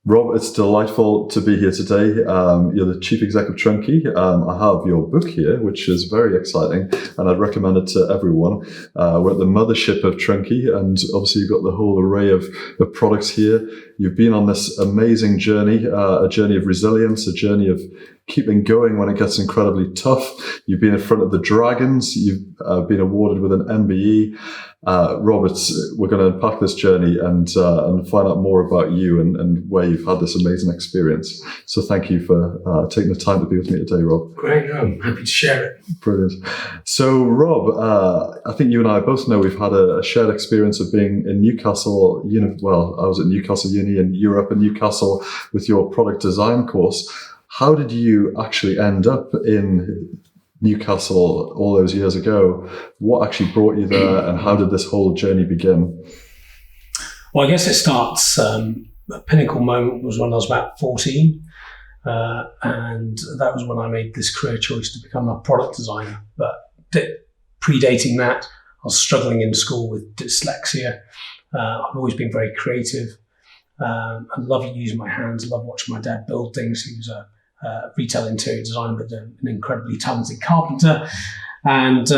Rob, it's delightful to be here today. You're the Chief Exec of Trunki. I have your book here, which is very exciting, and I'd recommend it to everyone. We're at the mothership of Trunki, and obviously you've got the whole array of products here. You've been on this amazing journey, a journey of resilience, a journey of keeping going when it gets incredibly tough. You've been in front of the dragons. You've been awarded with an MBE. Rob, we're going to unpack this journey and find out more about you and where you've had this amazing experience. So thank you for taking the time to be with me today, Rob. Great, I'm happy to share it. Brilliant. So Rob, I think you and I both know we've had a shared experience of being in Newcastle. I was at Newcastle Uni and you were up in Newcastle with your product design course. How did you actually end up in Newcastle all those years ago? What actually brought you there, and how did this whole journey begin? Well, I guess it starts, a pinnacle moment was when I was about 14, and that was when I made this career choice to become a product designer. But predating that, I was struggling in school with dyslexia. I've always been very creative. I love using my hands, I love watching my dad build things. He was a retail interior designer, but an incredibly talented carpenter. And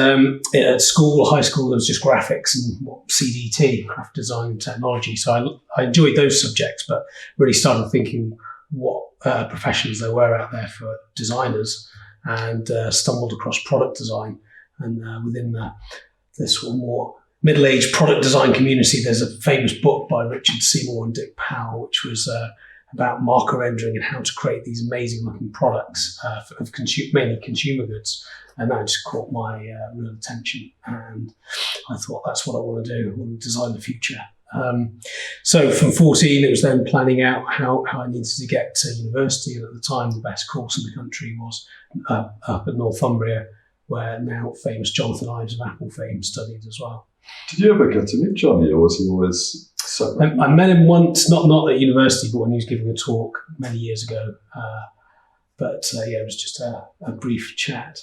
at school, high school, there was just graphics and CDT, craft design and technology. So I enjoyed those subjects, but really started thinking what professions there were out there for designers, and stumbled across product design. And within the sort of more middle-aged product design community, there's a famous book by Richard Seymour and Dick Powell, which was about marker rendering and how to create these amazing looking products of mainly consumer goods. And that just caught my real attention. And I thought, that's what I want to do. I want to design the future. So from 14, it was then planning out how I needed to get to university. And at the time, the best course in the country was up at Northumbria, where now famous Jonathan Ives of Apple fame studied as well. Did you ever get to meet Johnny, or was he always separate? I met him once, not at university, but when he was giving a talk many years ago. It was just a brief chat.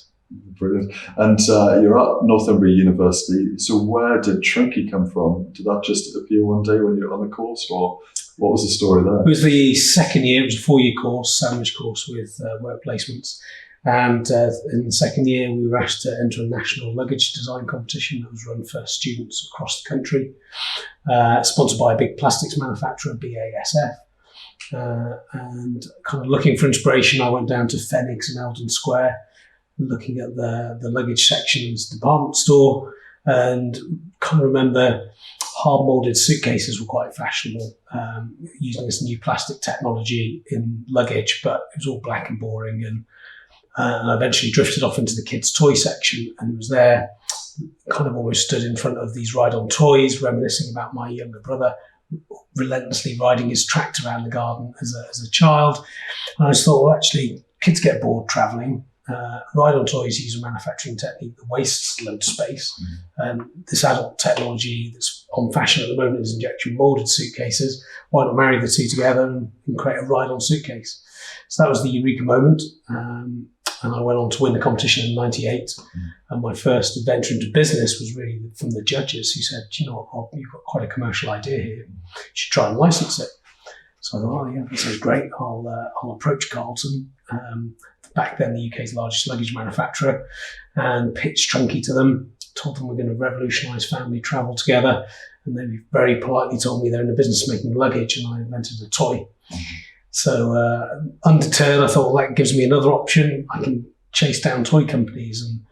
Brilliant. And you're at Northumbria University. So where did Trunki come from? Did that just appear one day when you were on the course, or what was the story there? It was the second year. It was a 4-year course, sandwich course with work placements. And in the second year, we were asked to enter a national luggage design competition that was run for students across the country, sponsored by a big plastics manufacturer, BASF. And kind of looking for inspiration, I went down to Phoenix in Eldon Square, looking at the luggage section's department store, and kind of remember hard-molded suitcases were quite fashionable, using this new plastic technology in luggage, but it was all black and boring. And I eventually drifted off into the kids' toy section, and was there, kind of almost stood in front of these ride-on toys, reminiscing about my younger brother relentlessly riding his tractor around the garden as a child. And I just thought, well, actually, kids get bored travelling. Ride-on toys use a manufacturing technique that wastes loads of space. This adult technology that's on fashion at the moment is injection molded suitcases. Why not marry the two together and create a ride-on suitcase? So that was the eureka moment. And I went on to win the competition in '98. And my first adventure into business was really from the judges, who said, "Do you know what, Rob, you've got quite a commercial idea here. You should try and license it." So I thought, oh yeah, that sounds great. I'll approach Carlton, back then the UK's largest luggage manufacturer, and pitched Trunki to them. Told them we're going to revolutionise family travel together. And they very politely told me they're in the business of making luggage, and I invented a toy. So undeterred, I thought, well, that gives me another option. I can chase down toy companies, and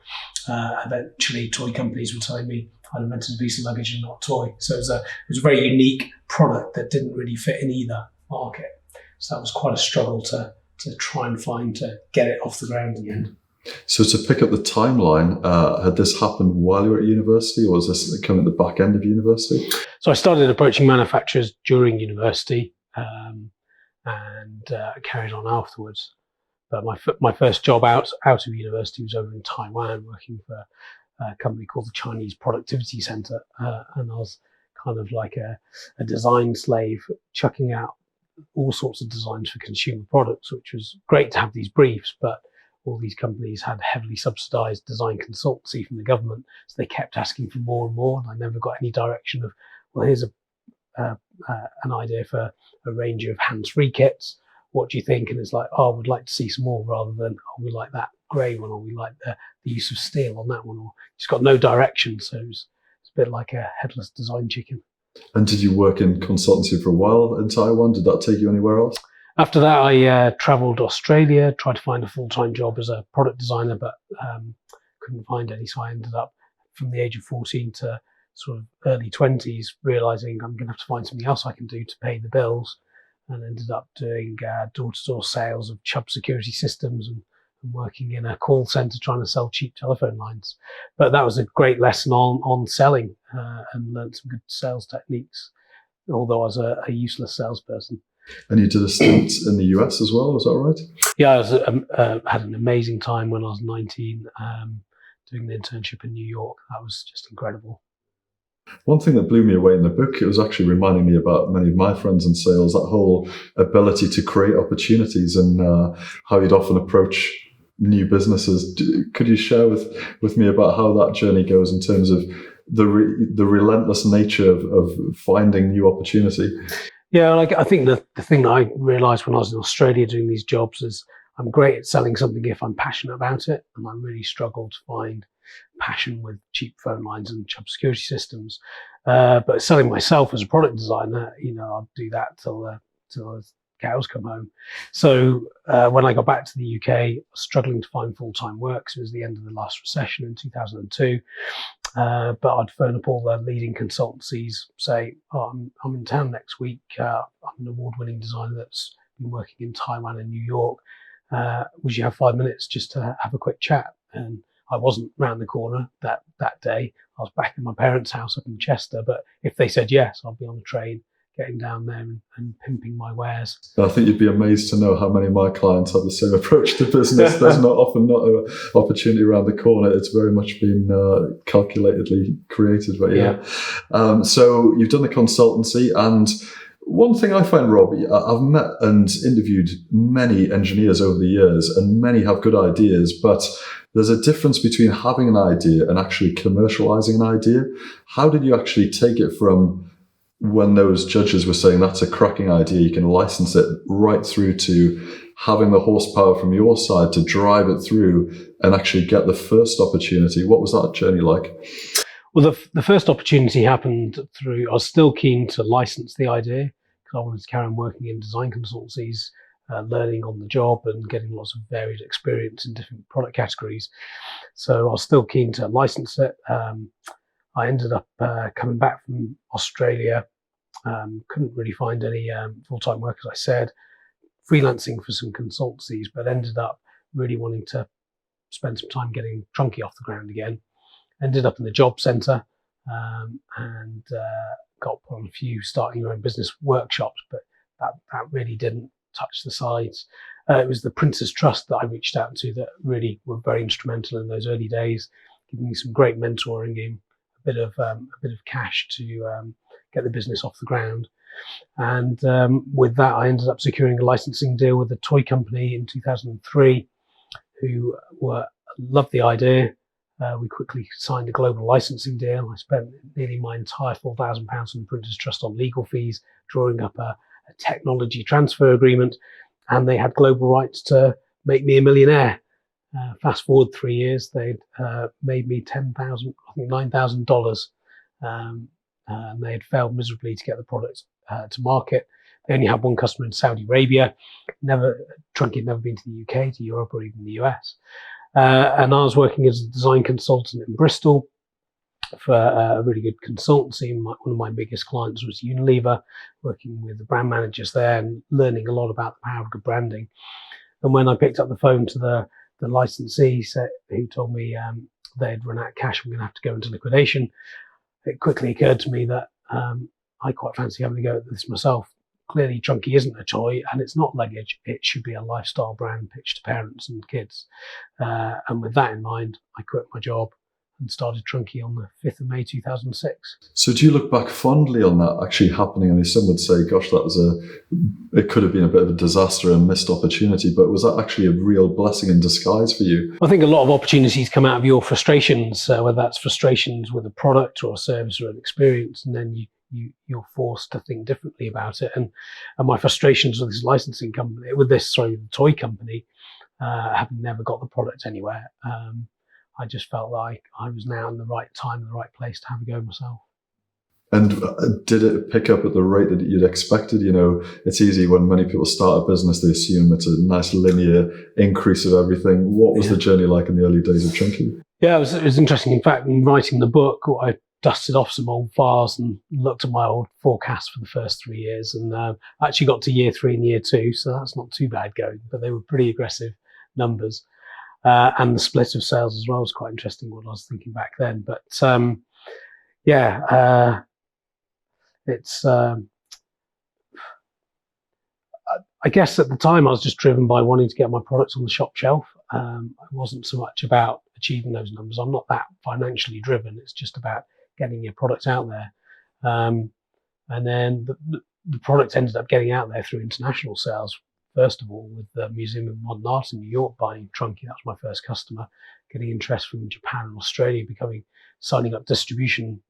eventually toy companies were telling me I'd invented a piece of luggage and not a toy. So it was a very unique product that didn't really fit in either market. So that was quite a struggle to try and find to get it off the ground in the end. So to pick up the timeline, had this happened while you were at university, or was this coming at the back end of university? So I started approaching manufacturers during university, and carried on afterwards. But my first job out of university was over in Taiwan, working for a company called the Chinese Productivity Center, and I was kind of like a design slave, chucking out all sorts of designs for consumer products, which was great to have these briefs, but all these companies had heavily subsidized design consultancy from the government, so they kept asking for more and more, and I never got any direction of, well, here's an idea for a range of hands-free kits. What do you think? And it's like, oh, we'd like to see some more, rather than, oh, we like that grey one, or we like the use of steel on that one, or it's got no direction. So it's a bit like a headless design chicken. And did you work in consultancy for a while in Taiwan? Did that take you anywhere else? After that, I travelled to Australia, tried to find a full-time job as a product designer, but couldn't find any. So I ended up, from the age of 14 to sort of early 20s, realising I'm going to have to find something else I can do to pay the bills, and ended up doing door-to-door sales of Chubb security systems and working in a call centre trying to sell cheap telephone lines. But that was a great lesson on selling, and learned some good sales techniques, although I was a useless salesperson. And you did a stint in the US as well, is that right? Yeah, I had an amazing time when I was 19, doing the internship in New York. That was just incredible. One thing that blew me away in the book, it was actually reminding me about many of my friends in sales, that whole ability to create opportunities and how you'd often approach new businesses. Could you share with me about how that journey goes in terms of the relentless nature of finding new opportunity? Yeah, like I think the thing that I realised when I was in Australia doing these jobs is I'm great at selling something if I'm passionate about it, and I really struggled to find passion with cheap phone lines and Chubb security systems. But selling myself as a product designer, I'll do that till the cows come home. So when I got back to the UK, I was struggling to find full-time work. So it was the end of the last recession in 2002. But I'd phone up all the leading consultancies, say, oh, I'm in town next week. I'm an award-winning designer that's been working in Taiwan and New York. Would you have 5 minutes just to have a quick chat? And I wasn't round the corner that day. I was back in my parents' house up in Chester. But if they said yes, I'd be on the train, getting down there and pimping my wares. I think you'd be amazed to know how many of my clients have the same approach to business. There's often not an opportunity around the corner. It's very much been calculatedly created. But yeah. So you've done the consultancy, and one thing I find, Rob, I've met and interviewed many engineers over the years, and many have good ideas, but there's a difference between having an idea and actually commercializing an idea. How did you actually take it from when those judges were saying that's a cracking idea, you can license it, right through to having the horsepower from your side to drive it through and actually get the first opportunity? What was that journey like? Well, the first opportunity happened through, I was still keen to license the idea because I wanted to carry on working in design consultancies, learning on the job and getting lots of varied experience in different product categories. So I was still keen to license it. I ended up coming back from Australia, couldn't really find any full-time work, as I said, freelancing for some consultancies, but ended up really wanting to spend some time getting Trunki off the ground again. Ended up in the job centre and got put on a few starting your own business workshops, but that really didn't touch the sides. It was the Prince's Trust that I reached out to that really were very instrumental in those early days, giving me some great mentoring in a bit of cash to get the business off the ground. And with that, I ended up securing a licensing deal with a toy company in 2003 who loved the idea. We quickly signed a global licensing deal. I spent nearly my entire £4,000 from the Prince's Trust on legal fees, drawing up a technology transfer agreement, and they had global rights to make me a millionaire. Fast forward 3 years, they'd made me $9,000, and they had failed miserably to get the product to market. They only had one customer in Saudi Arabia. Trunki had never been to the UK, to Europe, or even the US. And I was working as a design consultant in Bristol for a really good consultancy. One of my biggest clients was Unilever, working with the brand managers there and learning a lot about the power of good branding. And when I picked up the phone to the licensee who told me they'd run out of cash, I'm going to have to go into liquidation, it quickly occurred to me that I quite fancy having a go at this myself. Clearly, Trunki isn't a toy and it's not luggage. It should be a lifestyle brand pitched to parents and kids. And with that in mind, I quit my job and started Trunki on the 5th of May 2006. So do you look back fondly on that actually happening? I mean, some would say, gosh, it could have been a bit of a disaster and missed opportunity, but was that actually a real blessing in disguise for you? I think a lot of opportunities come out of your frustrations, whether that's frustrations with a product or a service or an experience, and then you you're forced to think differently about it. And my frustrations with this licensing company, the toy company, having never got the product anywhere, I just felt like I was now in the right time, in the right place to have a go myself. And did it pick up at the rate that you'd expected? It's easy when many people start a business, they assume it's a nice linear increase of everything. What was the journey like in the early days of Trunki? Yeah, it was interesting. In fact, in writing the book, I dusted off some old files and looked at my old forecasts for the first 3 years, and actually got to year 3 and year 2, so that's not too bad going, but they were pretty aggressive numbers. And the split of sales as well was quite interesting, what I was thinking back then. But it's I guess at the time I was just driven by wanting to get my products on the shop shelf. It wasn't so much about achieving those numbers. I'm not that financially driven. It's just about getting your products out there. And then the product ended up getting out there through international sales. First of all, with the Museum of Modern Art in New York buying Trunki, that was my first customer. Getting interest from Japan and Australia, signing up distribution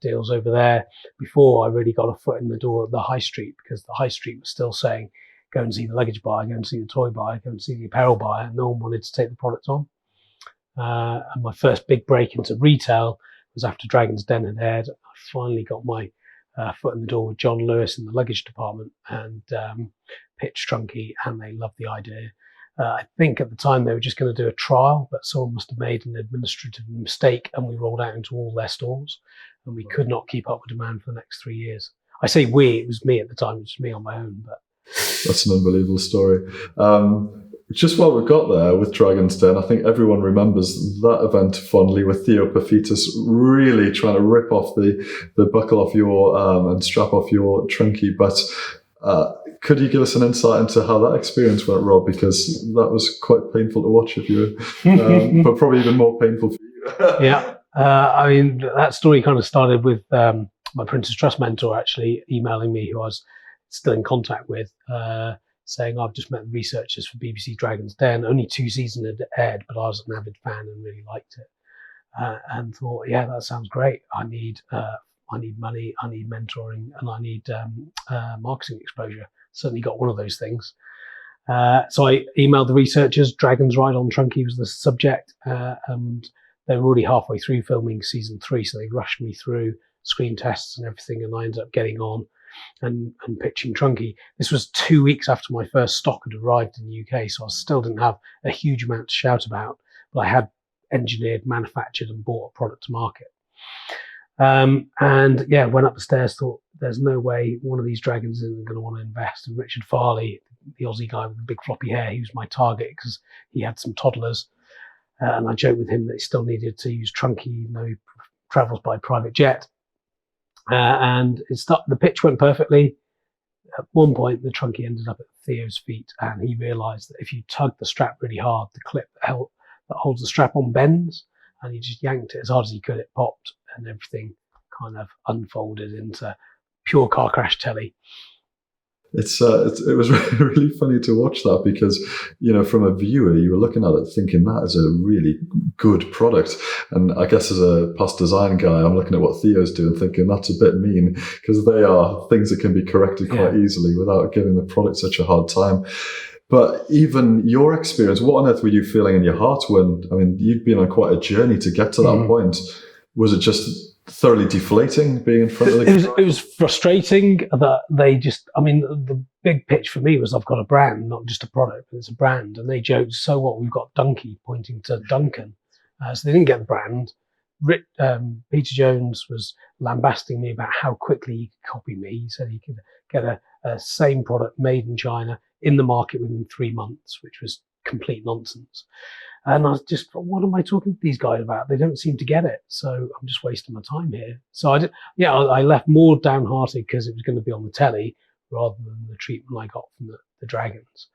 deals over there before I really got a foot in the door at the high street, because the high street was still saying, go and see the luggage buyer, go and see the toy buyer, go and see the apparel buyer, and no one wanted to take the product on. And my first big break into retail was after Dragon's Den had aired. I finally got my foot in the door with John Lewis in the luggage department and pitched Trunki, and they loved the idea. I think at the time they were just going to do a trial, but someone must have made an administrative mistake, and we rolled out into all their stores, and we could not keep up with demand for the next 3 years. I say we, it was me at the time, it was me on my own. But that's an unbelievable story. Just while we got there with Dragon's Den, I think everyone remembers that event fondly, with Theo Pafitas really trying to rip off the buckle off your and strap off your Trunki. But could you give us an insight into how that experience went, Rob? Because that was quite painful to watch if you were, but probably even more painful for you. Yeah. I mean, that story kind of started with my Prince's Trust mentor actually emailing me, who I was still in contact with, saying, I've just met the researchers for BBC Dragon's Den. Only 2 seasons had aired, but I was an avid fan and really liked it. And thought, yeah, that sounds great. I need money, I need mentoring, and I need marketing exposure. Certainly got one of those things. So I emailed the researchers. Dragon's Ride on Trunki was the subject, and they were already halfway through filming season 3, so they rushed me through screen tests and everything, and I ended up getting on and pitching Trunki. This was 2 weeks after my first stock had arrived in the UK, so I still didn't have a huge amount to shout about, but I had engineered, manufactured, and brought a product to market. And yeah, went up the stairs, thought there's no way one of these dragons isn't going to want to invest. And Richard Farley, the Aussie guy with the big floppy hair, he was my target because he had some toddlers. And I joked with him that he still needed to use Trunki, even though he travels by private jet. And the pitch went perfectly. At one point, the Trunki ended up at Theo's feet, and he realised that if you tug the strap really hard, the clip that holds the strap on bends, and he just yanked it as hard as he could. It popped, and everything kind of unfolded into pure car crash telly. It was really funny to watch that, because, from a viewer, you were looking at it thinking that is a really good product. And I guess as a past design guy, I'm looking at what Theo's doing thinking that's a bit mean, because they are things that can be corrected quite easily without giving the product such a hard time. But even your experience, what on earth were you feeling in your heart when, you'd been on quite a journey to get to that point. Was it just thoroughly deflating being in front of the camera? It was frustrating that they just, the big pitch for me was, I've got a brand, not just a product, but it's a brand. And they joked, so what, we've got Donkey, pointing to Duncan. So they didn't get the brand. Peter Jones was lambasting me about how quickly he could copy me. He said he could get a same product made in China in the market within 3 months, which was complete nonsense. And I was just, what am I talking to these guys about? They don't seem to get it. So I'm just wasting my time here. So I left more downhearted because it was going to be on the telly rather than the treatment I got from the Dragons.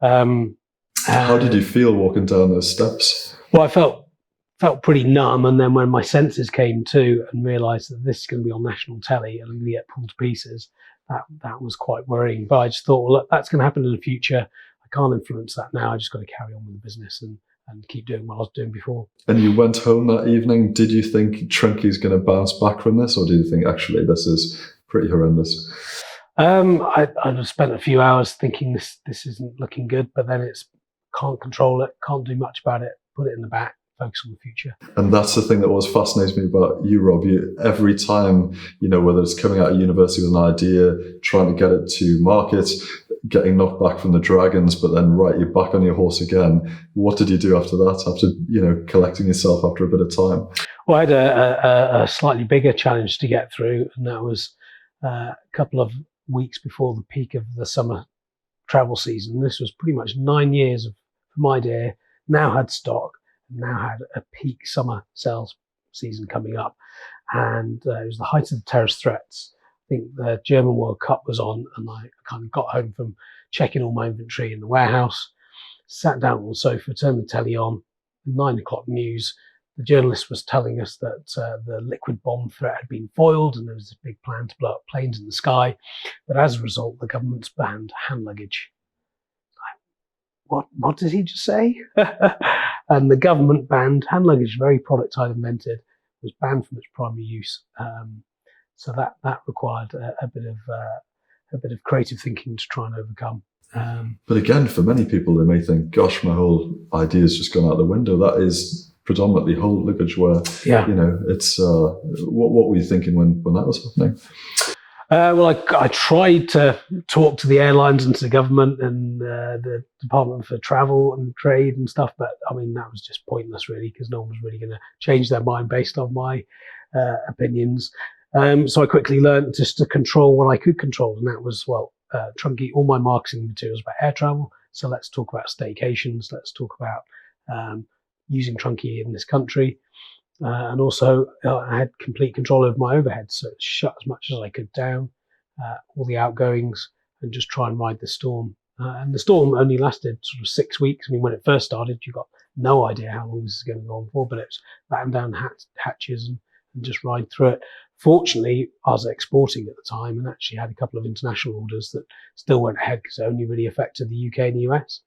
How did you feel walking down those steps? Well, I felt pretty numb. And then when my senses came to and realised that this is going to be on national telly and I'm going to get pulled to pieces, that was quite worrying. But I just thought, well, look, that's going to happen in the future. I can't influence that now. I just got to carry on with the business and and keep doing what I was doing before. And you went home that evening. Did you think Trunki's going to bounce back from this, or do you think actually this is pretty horrendous? I spent a few hours thinking this isn't looking good, but then it's can't control it, can't do much about it, put it in the back, focus on the future. And that's the thing that always fascinates me about you, Rob. Every time, whether it's coming out of university with an idea, trying to get it to market, getting knocked back from the dragons, but then you're back on your horse again. What did you do after that, after, collecting yourself after a bit of time? Well, I had a slightly bigger challenge to get through, and that was a couple of weeks before the peak of the summer travel season. This was pretty much 9 years from idea, now had stock, now had a peak summer sales season coming up. And it was the height of the terrorist threats. I think the German World Cup was on, and I kind of got home from checking all my inventory in the warehouse, sat down on the sofa, turned the telly on, 9 o'clock news. The journalist was telling us that the liquid bomb threat had been foiled and there was this big plan to blow up planes in the sky. But as a result, the government's banned hand luggage. What did he just say? And the government banned hand luggage, very product I'd invented, was banned from its primary use. So that required a bit of creative thinking to try and overcome. But again, for many people, they may think, "Gosh, my whole idea's just gone out the window." That is predominantly whole luggage where, it's what were you thinking when that was happening? Well, I tried to talk to the airlines and to the government and the Department for Travel and Trade and stuff, but I mean, that was just pointless really, because no one was really going to change their mind based on my opinions. So I quickly learned just to control what I could control, and that was, Trunki, all my marketing materials about air travel. So let's talk about staycations, let's talk about using Trunki in this country. And also, I had complete control over my overheads, so shut as much as I could down, all the outgoings, and just try and ride the storm. And the storm only lasted sort of 6 weeks. I mean, when it first started, you got no idea how long this is going to go on for, but it's batten down hatches and just ride through it. Fortunately, I was exporting at the time and actually had a couple of international orders that still went ahead because it only really affected the UK and the US.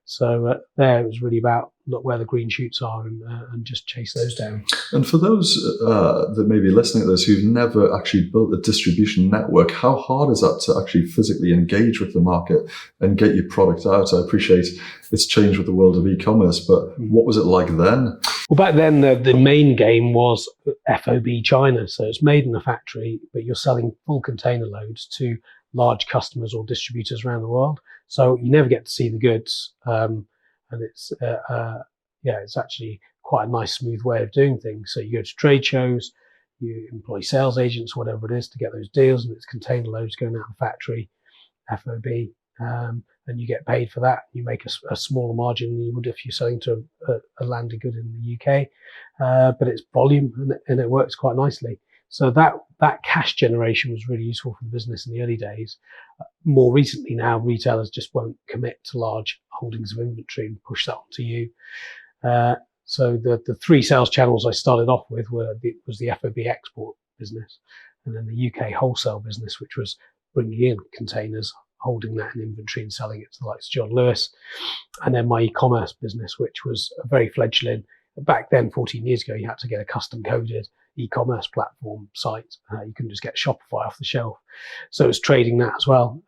So there it was really about look where the green shoots are and just chase those down. And for those that may be listening to this who've never actually built a distribution network, how hard is that to actually physically engage with the market and get your product out? I appreciate it's changed with the world of e-commerce, but what was it like then? Well, back then the main game was FOB China. So it's made in a factory, but you're selling full container loads to large customers or distributors around the world. So you never get to see the goods. And it's actually quite a nice, smooth way of doing things. So you go to trade shows, you employ sales agents, whatever it is, to get those deals, and it's container loads going out of the factory, FOB, and you get paid for that. You make a smaller margin than you would if you're selling to a landed good in the UK, but it's volume and it works quite nicely. So that cash generation was really useful for the business in the early days. More recently now, retailers just won't commit to large holdings of inventory and push that onto you. So the 3 sales channels I started off with was the FOB export business, and then the UK wholesale business, which was bringing in containers, holding that in inventory and selling it to the likes of John Lewis, and then my e-commerce business, which was a very fledgling. Back then, 14 years ago, you had to get a custom coded e-commerce platform site. You couldn't just get Shopify off the shelf. So it was trading that as well.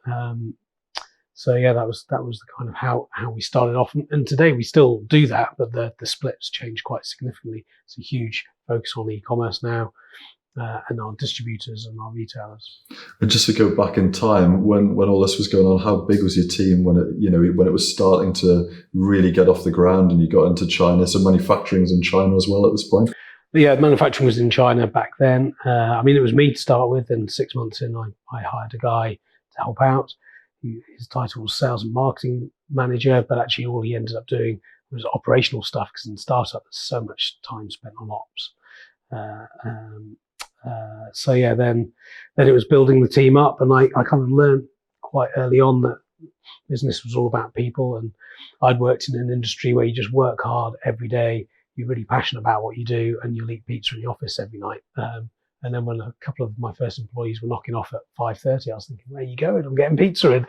So yeah, that was the kind of how we started off. And today we still do that, but the splits changed quite significantly. It's a huge focus on e-commerce now. And our distributors and our retailers. And just to go back in time, when all this was going on, how big was your team when it was starting to really get off the ground and you got into China? So manufacturing's in China as well at this point? Yeah, manufacturing was in China back then. It was me to start with, and 6 months in, I hired a guy to help out. His title was sales and marketing manager, but actually all he ended up doing was operational stuff, because in startup there's so much time spent on ops. Then it was building the team up, and I kind of learned quite early on that business was all about people. And I'd worked in an industry where you just work hard every day, you're really passionate about what you do, and you'll eat pizza in the office every night. And then when a couple of my first employees were knocking off at 5:30, I was thinking, where are you going? I'm getting pizza in.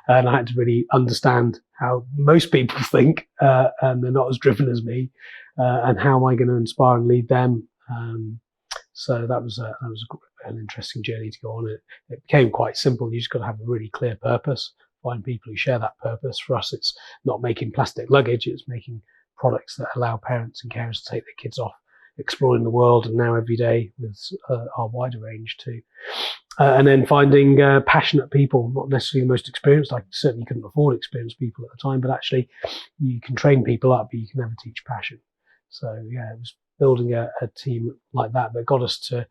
And I had to really understand how most people think, and they're not as driven as me, and how am I going to inspire and lead them? So that was an interesting journey to go on. It became quite simple. You just got to have a really clear purpose, find people who share that purpose. For us, it's not making plastic luggage, it's making products that allow parents and carers to take their kids off exploring the world, and now every day with our wider range too. And then finding passionate people, not necessarily the most experienced. I certainly couldn't afford experienced people at the time, but actually you can train people up, but you can never teach passion. So yeah, it was building a team like that got us to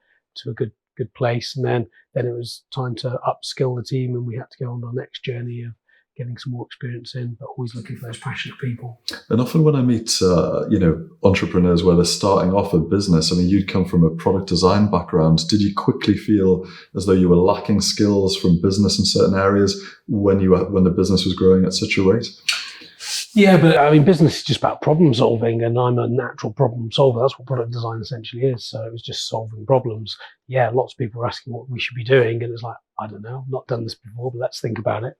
a good place. And then it was time to upskill the team, and we had to go on our next journey of getting some more experience in, but always looking for those passionate people. And often when I meet, entrepreneurs where they're starting off a business, I mean, you'd come from a product design background. Did you quickly feel as though you were lacking skills from business in certain areas when the business was growing at such a rate? Yeah, but I mean, business is just about problem solving, and I'm a natural problem solver. That's what product design essentially is. So it was just solving problems. Yeah, lots of people are asking what we should be doing, and it's like, I don't know, I've not done this before, but let's think about it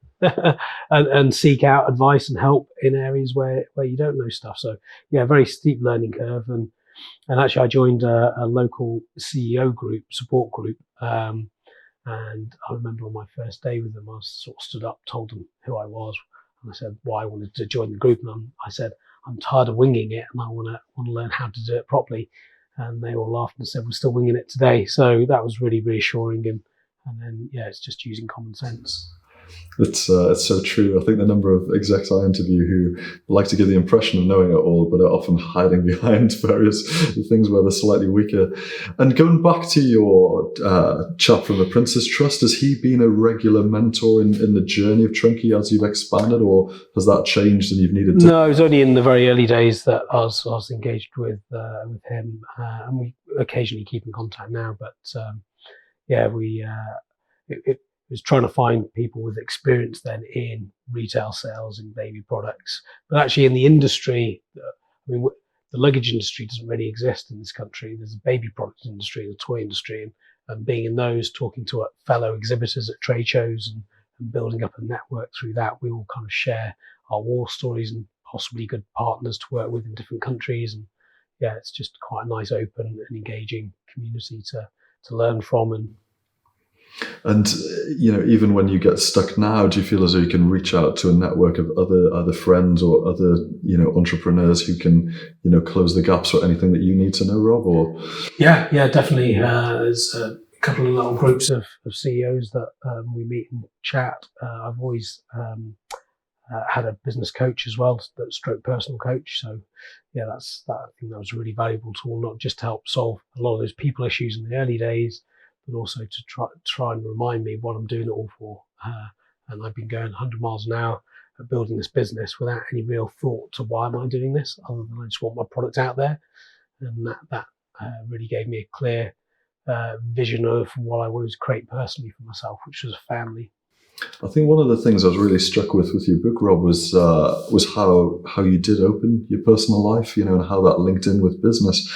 and seek out advice and help in areas where you don't know stuff. So yeah, very steep learning curve. And actually, I joined a local CEO group, support group. And I remember on my first day with them, I sort of stood up, told them who I was. And I said why I wanted to join the group, and I said I'm tired of winging it, and I want to learn how to do it properly. And they all laughed and said we're still winging it today. So that was really reassuring. And then yeah, it's just using common sense. It's so true. I think the number of execs I interview who like to give the impression of knowing it all, but are often hiding behind various things where they're slightly weaker. And going back to your chap from the Prince's Trust, has he been a regular mentor in the journey of Trunki as you've expanded, or has that changed and you've needed to? No, it was only in the very early days that I was engaged with him, and we occasionally keep in contact now. But it was trying to find people with experience then in retail sales and baby products. But actually in the industry, I mean, the luggage industry doesn't really exist in this country. There's a baby product industry, the toy industry, and being in those, talking to fellow exhibitors at trade shows and building up a network through that, we all kind of share our war stories and possibly good partners to work with in different countries. And yeah, it's just quite a nice, open and engaging community to learn from. And even when you get stuck now, do you feel as though you can reach out to a network of other friends or other entrepreneurs who can close the gaps or anything that you need to know, Rob? Or yeah, definitely. There's a couple of little groups of CEOs that we meet and chat. I've always had a business coach as well, that stroke personal coach. So yeah, I think that was a really valuable tool, not just to help solve a lot of those people issues in the early days, but also to try and remind me what I'm doing it all for. And I've been going 100 miles an hour at building this business without any real thought to why am I doing this, other than I just want my product out there. And that really gave me a clear vision of what I wanted to create personally for myself, which was a family. I think one of the things I was really struck with your book, Rob, was how you did open your personal life, and how that linked in with business.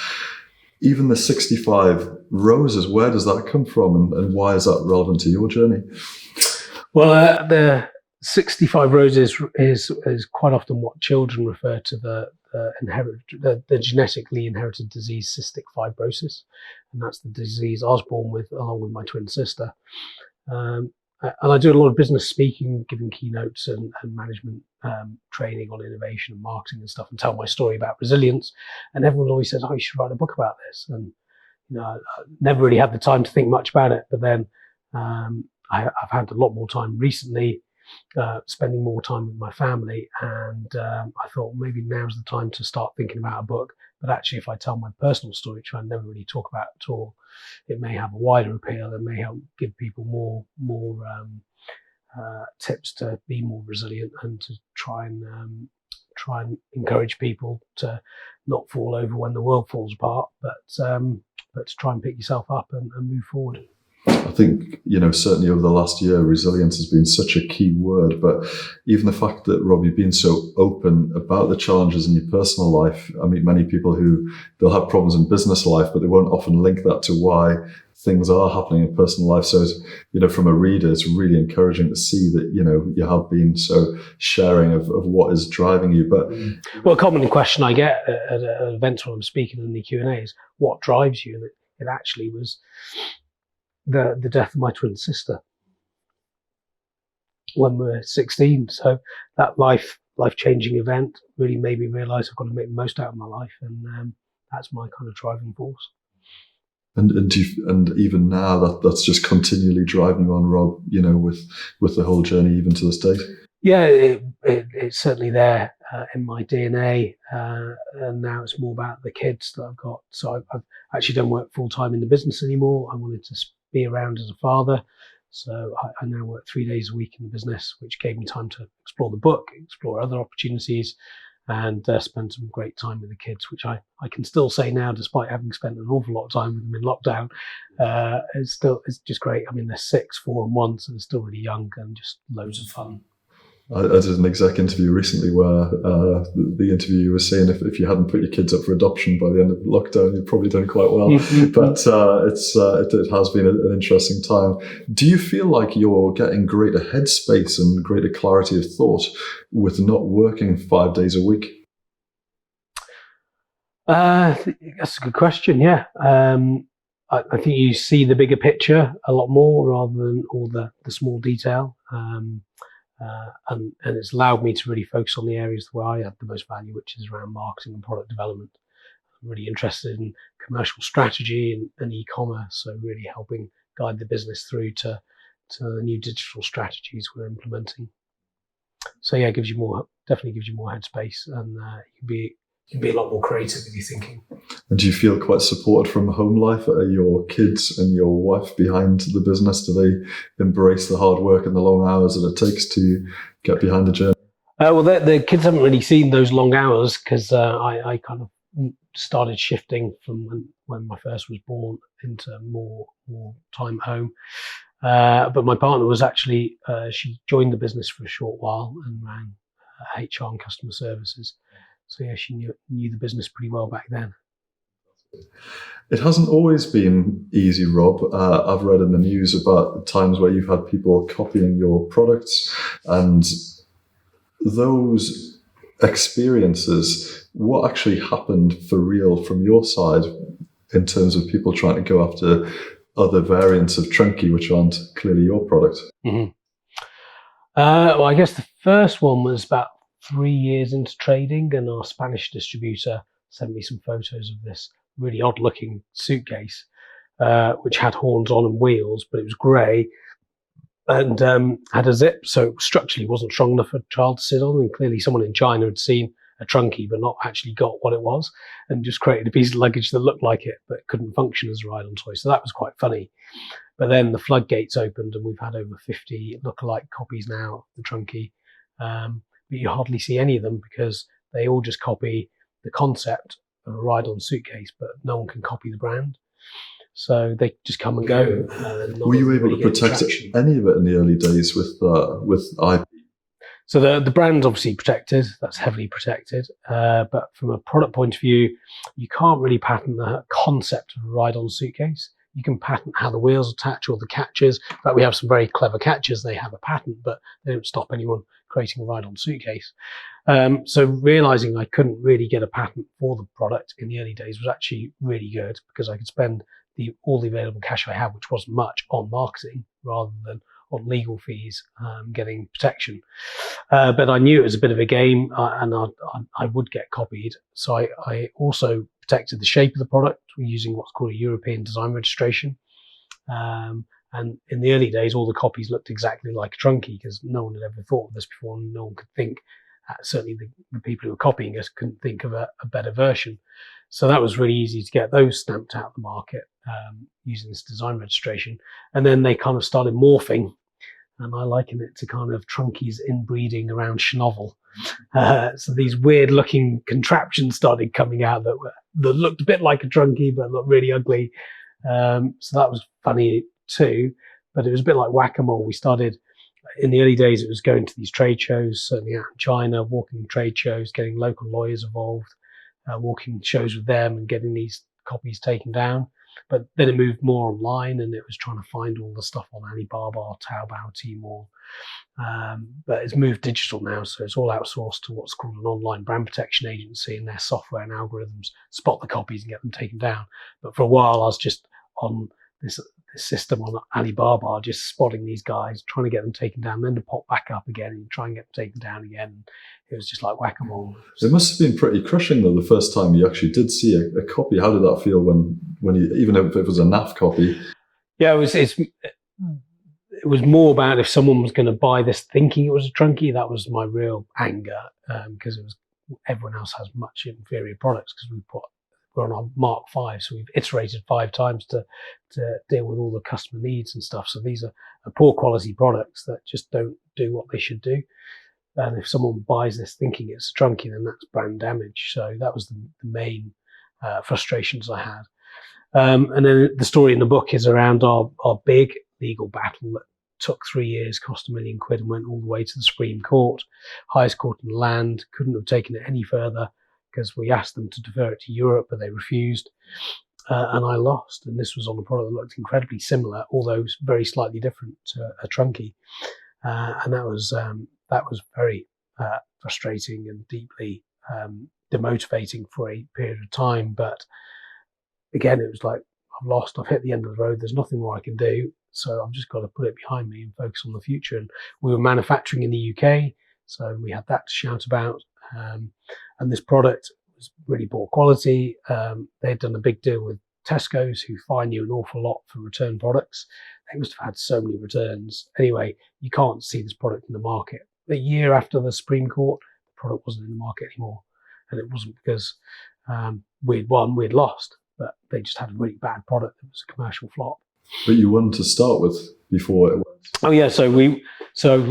Even the 65 roses, where does that come from, and why is that relevant to your journey? Well, the 65 roses is quite often what children refer to the genetically inherited disease cystic fibrosis, and that's the disease I was born with along with my twin sister. And I do a lot of business speaking, giving keynotes and management training on innovation and marketing and stuff, and tell my story about resilience. And everyone always says, "Oh, you should write a book about this." And I never really had the time to think much about it. But then I've had a lot more time recently, spending more time with my family, and I thought maybe now's the time to start thinking about a book. But actually, if I tell my personal story, which I never really talk about at all, it may have a wider appeal and may help give people more tips to be more resilient and to try and encourage people to not fall over when the world falls apart, but to try and pick yourself up and move forward. I think, certainly over the last year, resilience has been such a key word, but even the fact that, Rob, you've been so open about the challenges in your personal life. I mean, many people who they'll have problems in business life, but they won't often link that to why things are happening in personal life. So, from a reader, it's really encouraging to see that, you have been so sharing of what is driving you. But well, a common question I get at events when I'm speaking in the Q&A is, what drives you? And it actually was the death of my twin sister when we were 16. So that life-changing event really made me realise I've got to make the most out of my life, and that's my kind of driving force. And even now that's just continually driving you on, Rob, with the whole journey even to this day. Yeah, it's certainly there in my DNA, and now it's more about the kids that I've got. So I've actually don't work full time in the business anymore. I wanted to be around as a father, so I now work 3 days a week in the business, which gave me time to explore the book, explore other opportunities, and spend some great time with the kids, which I can still say now, despite having spent an awful lot of time with them in lockdown. It's just great. I mean, they're 6, 4, and 1, so they're still really young and just loads of fun. I did an exec interview recently where the interviewer was saying if you hadn't put your kids up for adoption by the end of lockdown, you'd probably done quite well. But it has been an interesting time. Do you feel like you're getting greater headspace and greater clarity of thought with not working 5 days a week? That's a good question, yeah. I think you see the bigger picture a lot more rather than all the small detail. And it's allowed me to really focus on the areas where I add the most value, which is around marketing and product development. I'm really interested in commercial strategy and e-commerce, so really helping guide the business through to the new digital strategies we're implementing. So yeah, definitely gives you more headspace, and you can be a lot more creative with your thinking. And do you feel quite supported from home life? Are your kids and your wife behind the business? Do they embrace the hard work and the long hours that it takes to get behind the journey? Well, the kids haven't really seen those long hours because I kind of started shifting from when my first was born into more time at home. But my partner was actually, she joined the business for a short while and ran HR and customer services. So yeah, she knew the business pretty well back then. It hasn't always been easy, Rob. I've read in the news about times where you've had people copying your products, and those experiences, what actually happened for real from your side in terms of people trying to go after other variants of Trunki, which aren't clearly your product? Mm-hmm. Well, I guess the first one was about 3 years into trading, and our Spanish distributor sent me some photos of this really odd looking suitcase, which had horns on and wheels, but it was grey and had a zip, so structurally wasn't strong enough for a child to sit on. And clearly someone in China had seen a Trunki but not actually got what it was, and just created a piece of luggage that looked like it but couldn't function as a ride-on toy. So that was quite funny. But then the floodgates opened, and we've had over 50 lookalike copies now of the Trunki. But you hardly see any of them because they all just copy the concept of a ride-on suitcase, but no one can copy the brand. So they just come and go. Were you able to protect any of it in the early days with IP? So the brand's obviously protected. That's heavily protected. But from a product point of view, you can't really patent the concept of a ride-on suitcase. You can patent how the wheels attach or the catches. In fact, we have some very clever catches. They have a patent, but they don't stop anyone creating a ride-on suitcase. So realizing I couldn't really get a patent for the product in the early days was actually really good, because I could spend all the available cash I had, which wasn't much, on marketing rather than on legal fees, getting protection. But I knew it was a bit of a game, and I would get copied. So I also protected the shape of the product using what's called a European design registration. And in the early days, all the copies looked exactly like a Trunki, because no one had ever thought of this before, and no one could think, certainly the people who were copying us couldn't think of a better version. So that was really easy to get those stamped out of the market using this design registration. And then they kind of started morphing, and I liken it to kind of Trunki's inbreeding around Schnovel. So these weird looking contraptions started coming out that looked a bit like a Trunki but looked really ugly. So that was funny too, but it was a bit like whack-a-mole. We started in the early days, it was going to these trade shows, certainly out in China, walking trade shows, getting local lawyers involved, walking shows with them and getting these copies taken down. But then it moved more online, and it was trying to find all the stuff on Alibaba, Taobao, Tmall. But it's moved digital now, so it's all outsourced to what's called an online brand protection agency, and their software and algorithms spot the copies and get them taken down. But for a while, I was just on this system on Alibaba, just spotting these guys, trying to get them taken down, then to pop back up again and try and get them taken down again. It was just like whack-a-mole. It must have been pretty crushing though the first time you actually did see a copy. How did that feel when you, even if it was a NAF copy? Yeah, it was more about if someone was going to buy this thinking it was a Trunki. That was my real anger, because it was everyone else has much inferior products because we're on our Mark 5, so we've iterated 5 times to deal with all the customer needs and stuff. So these are poor quality products that just don't do what they should do. And if someone buys this thinking it's a Trunki, then that's brand damage. So that was the main frustrations I had. And then the story in the book is around our big legal battle that took 3 years, cost £1 million, and went all the way to the Supreme Court, highest court in the land. Couldn't have taken it any further because we asked them to defer it to Europe, but they refused. And I lost. And this was on a product that looked incredibly similar, although very slightly different to a Trunki. And that was very frustrating and deeply demotivating for a period of time. But again, it was like, I've lost, I've hit the end of the road, there's nothing more I can do. So I've just got to put it behind me and focus on the future. And we were manufacturing in the UK, so we had that to shout about. And this product was really poor quality. They'd done a big deal with Tesco's, who fine you an awful lot for return products. They must have had so many returns. Anyway, you can't see this product in the market. A year after the Supreme Court, the product wasn't in the market anymore. And it wasn't because we'd won, we'd lost, but they just had a really bad product that was a commercial flop. But you won to start with before it went. Oh yeah, so we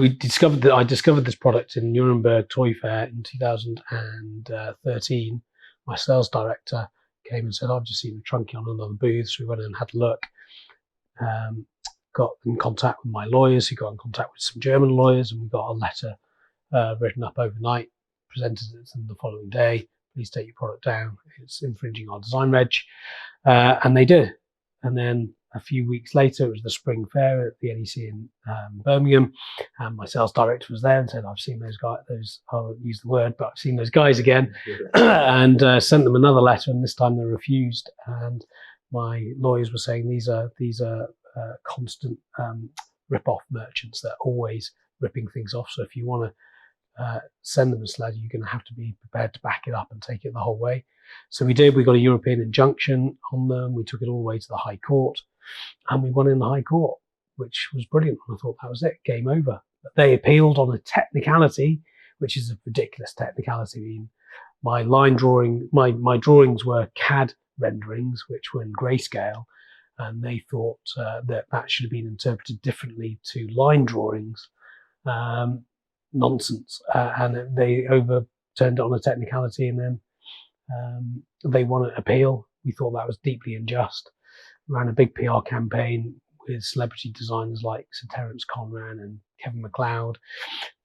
discovered that I discovered this product in Nuremberg Toy Fair in 2013. My sales director came and said, "I've just seen a Trunki on another booth." So we went and had a look. Got in contact with my lawyers, who got in contact with some German lawyers, and we got a letter written up overnight, presented it to them the following day. Please take your product down. It's infringing our design reg. And they did. And then a few weeks later, it was the spring fair at the NEC in Birmingham. And my sales director was there and said, "I've seen those guys, I won't use the word, but I've seen those guys again." And sent them another letter, and this time they refused. And my lawyers were saying these are constant rip-off merchants. They're always ripping things off. So if you want to send them a sled, you're going to have to be prepared to back it up and take it the whole way. So we did. We got a European injunction on them. We took it all the way to the High Court, and we won in the High Court, which was brilliant. I thought that was it, game over. But they appealed on a technicality, which is a ridiculous technicality. I mean, my line drawing, my drawings were CAD renderings, which were in grayscale, and they thought that should have been interpreted differently to line drawings. Nonsense. And they overturned it on a technicality, and then they won an appeal. We thought that was deeply unjust. Ran a big PR campaign with celebrity designers like Sir Terence Conran and Kevin MacLeod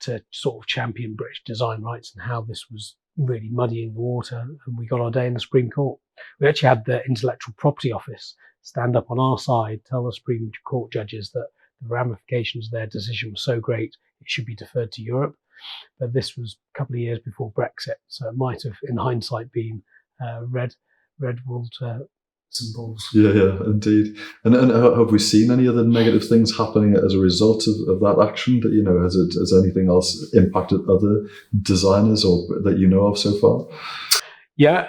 to sort of champion British design rights and how this was really muddying the water. And we got our day in the Supreme Court. We actually had the Intellectual Property Office stand up on our side, tell the Supreme Court judges that the ramifications of their decision were so great it should be deferred to Europe. But this was a couple of years before Brexit, so it might have, in hindsight, been red water symbols. Yeah, indeed. And have we seen any other negative things happening as a result of that action? That has anything else impacted other designers or that you know of so far? Yeah,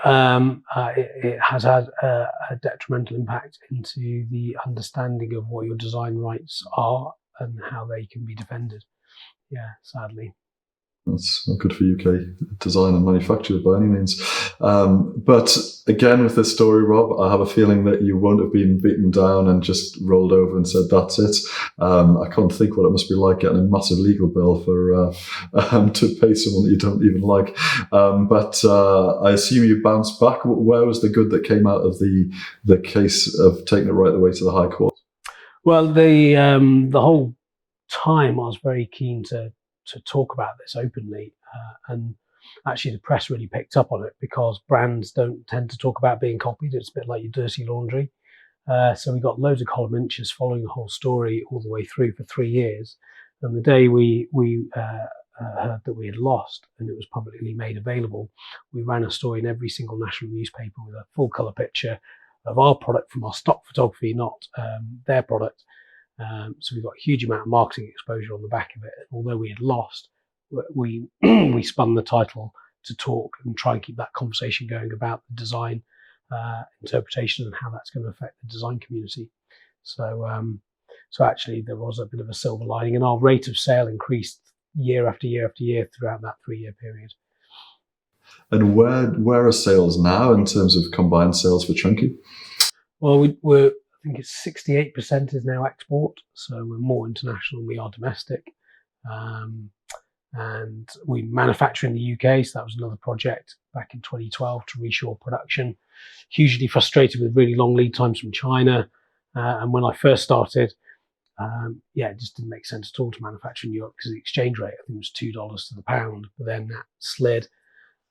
it has had a detrimental impact into the understanding of what your design rights are and how they can be defended. Yeah, sadly. That's not good for UK design and manufacture by any means. But again, with this story, Rob, I have a feeling that you won't have been beaten down and just rolled over and said, "That's it." I can't think what it must be like getting a massive legal bill for to pay someone that you don't even like. But I assume you bounced back. Where was the good that came out of the case of taking it right the way to the High Court? Well, the whole time I was very keen to talk about this openly, and actually the press really picked up on it because brands don't tend to talk about being copied. It's a bit like your dirty laundry. So we got loads of column inches following the whole story all the way through for 3 years. And the day we heard that we had lost and it was publicly made available, we ran a story in every single national newspaper with a full colour picture of our product from our stock photography, not their product. So we got a huge amount of marketing exposure on the back of it. Although we had lost, we we spun the title to talk and try and keep that conversation going about the design interpretation and how that's going to affect the design community. So actually there was a bit of a silver lining, and our rate of sale increased year after year after year throughout that 3-year period. And where are sales now in terms of combined sales for Trunki? Well, I think it's 68% is now export, so we're more international than we are domestic. And we manufacture in the UK, so that was another project back in 2012 to reshore production. Hugely frustrated with really long lead times from China. And when I first started, it just didn't make sense at all to manufacture in Europe because the exchange rate, I think, was $2 to the pound, but then that slid.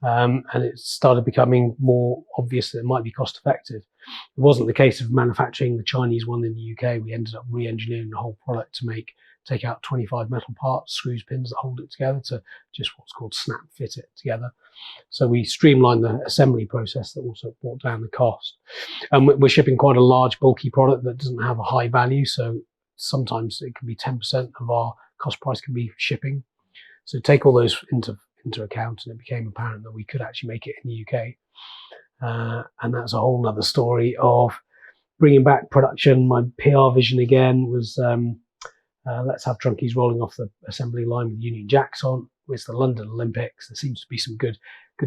And it started becoming more obvious that it might be cost effective. It wasn't the case of manufacturing the Chinese one in the UK. We ended up re-engineering the whole product to take out 25 metal parts, screws, pins that hold it together to just what's called snap fit it together. So we streamlined the assembly process that also brought down the cost. And we're shipping quite a large, bulky product that doesn't have a high value. So sometimes it can be 10% of our cost price can be shipping. So take all those into account, and it became apparent that we could actually make it in the UK. And that's a whole nother story of bringing back production. My PR vision again was let's have trunkies rolling off the assembly line with Union Jacks on. It's the London Olympics. There seems to be some good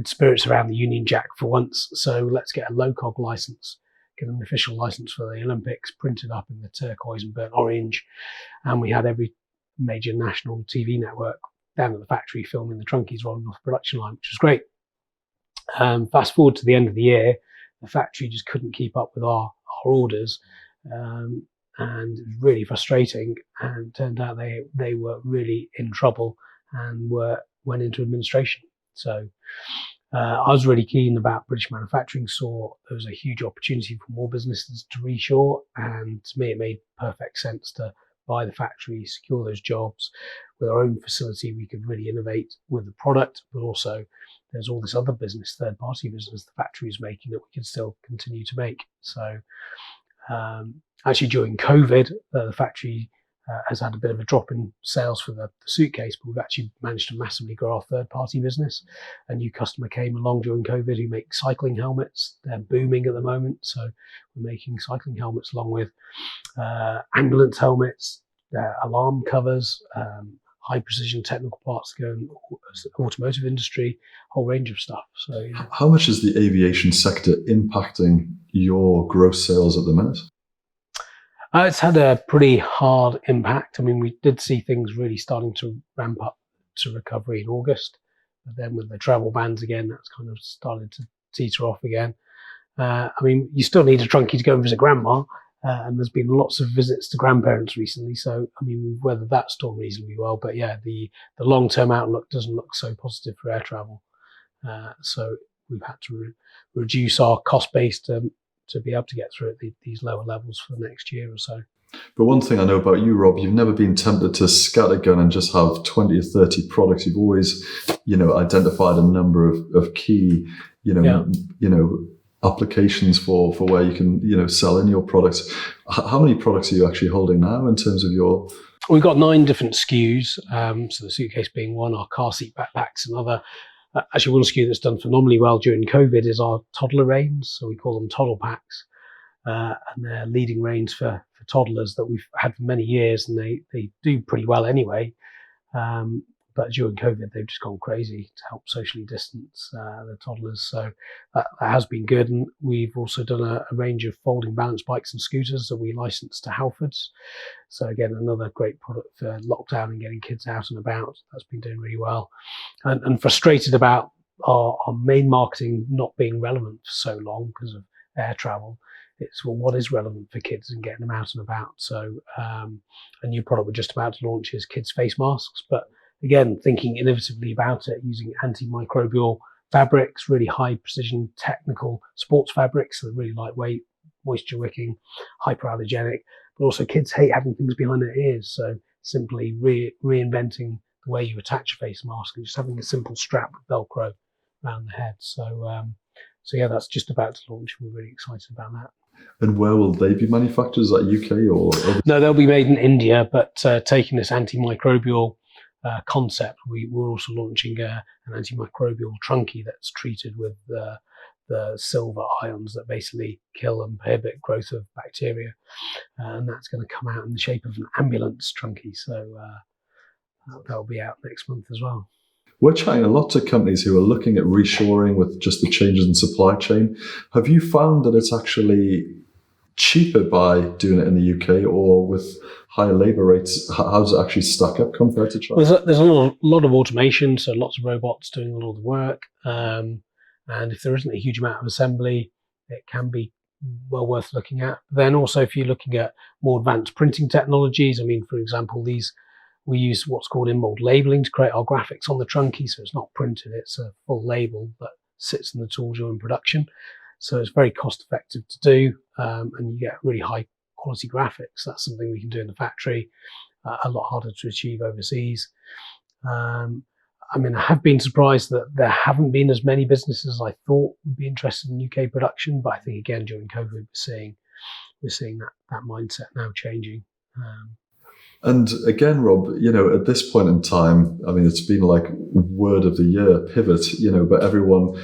spirits around the Union Jack for once. So let's get a low cog license, get an official license for the Olympics, printed up in the turquoise and burnt orange. And we had every major national TV network down at the factory filming the trunkies rolling off the production line, which was great. Fast forward to the end of the year, the factory just couldn't keep up with our orders. And it was really frustrating, and it turned out they were really in trouble and went into administration. So I was really keen about British manufacturing, saw there was a huge opportunity for more businesses to reshore, and to me it made perfect sense to buy the factory, secure those jobs. With our own facility, we could really innovate with the product, but also there's all this other business, third-party business the factory is making that we can still continue to make. So actually during COVID, the factory has had a bit of a drop in sales for the suitcase, but we've actually managed to massively grow our third-party business. A new customer came along during COVID who make cycling helmets. They're booming at the moment, so we're making cycling helmets along with ambulance helmets, alarm covers, high-precision technical parts that go in the automotive industry, a whole range of stuff. So, yeah. How much is the aviation sector impacting your gross sales at the minute? It's had a pretty hard impact. I mean, we did see things really starting to ramp up to recovery in August, but then with the travel bans again, that's kind of started to teeter off again. I mean, you still need a trunkie to go and visit grandma, and there's been lots of visits to grandparents recently. So, I mean, we've weathered that storm reasonably well. But yeah, the long-term outlook doesn't look so positive for air travel. So we've had to reduce our cost base to be able to get through at these lower levels for the next year or so. But one thing I know about you, Rob, you've never been tempted to scattergun and just have 20 or 30 products. You've always, identified a number of key, applications for where you can, sell in your products. How many products are you actually holding now in terms of your? We've got 9 different SKUs. So the suitcase being one, our car seat backpacks another. Actually, one SKU that's done phenomenally well during COVID is our toddler range. So we call them toddle packs. And they're leading range for toddlers that we've had for many years, and they do pretty well anyway. But during COVID, they've just gone crazy to help socially distance the toddlers. So that has been good. And we've also done a range of folding balance bikes and scooters that we license to Halfords. So again, another great product for lockdown and getting kids out and about. That's been doing really well. And frustrated about our main marketing not being relevant for so long because of air travel. It's, well, what is relevant for kids and getting them out and about? So a new product we're just about to launch is kids' face masks. But again, thinking innovatively about it, using antimicrobial fabrics, really high precision technical sports fabrics that are really lightweight, moisture wicking, hyperallergenic, but also kids hate having things behind their ears. So simply reinventing the way you attach a face mask and just having a simple strap with Velcro around the head. So yeah, that's just about to launch. We're really excited about that. And where will they be manufactured? Is that UK or? No, they'll be made in India, but taking this antimicrobial concept, we're also launching an antimicrobial trunki that's treated with the silver ions that basically kill and prohibit growth of bacteria. And that's going to come out in the shape of an ambulance trunki. So that'll be out next month as well. We're chatting a lot to companies who are looking at reshoring with just the changes in supply chain. Have you found that it's actually cheaper by doing it in the UK or with higher labour rates? How does it actually stack up compared to China? Well, there's a lot of automation, so lots of robots doing a lot of the work. And if there isn't a huge amount of assembly, it can be well worth looking at. Then also, if you're looking at more advanced printing technologies, I mean, for example, we use what's called in-mold labeling to create our graphics on the trunki. So it's not printed, it's a full label that sits in the tool during production. So it's very cost effective to do, and you get really high quality graphics. That's something we can do in the factory, a lot harder to achieve overseas. I mean, I have been surprised that there haven't been as many businesses as I thought would be interested in UK production. But I think again, during COVID, we're seeing that mindset now changing. And again, Rob, at this point in time, I mean, it's been like word of the year, pivot, but everyone,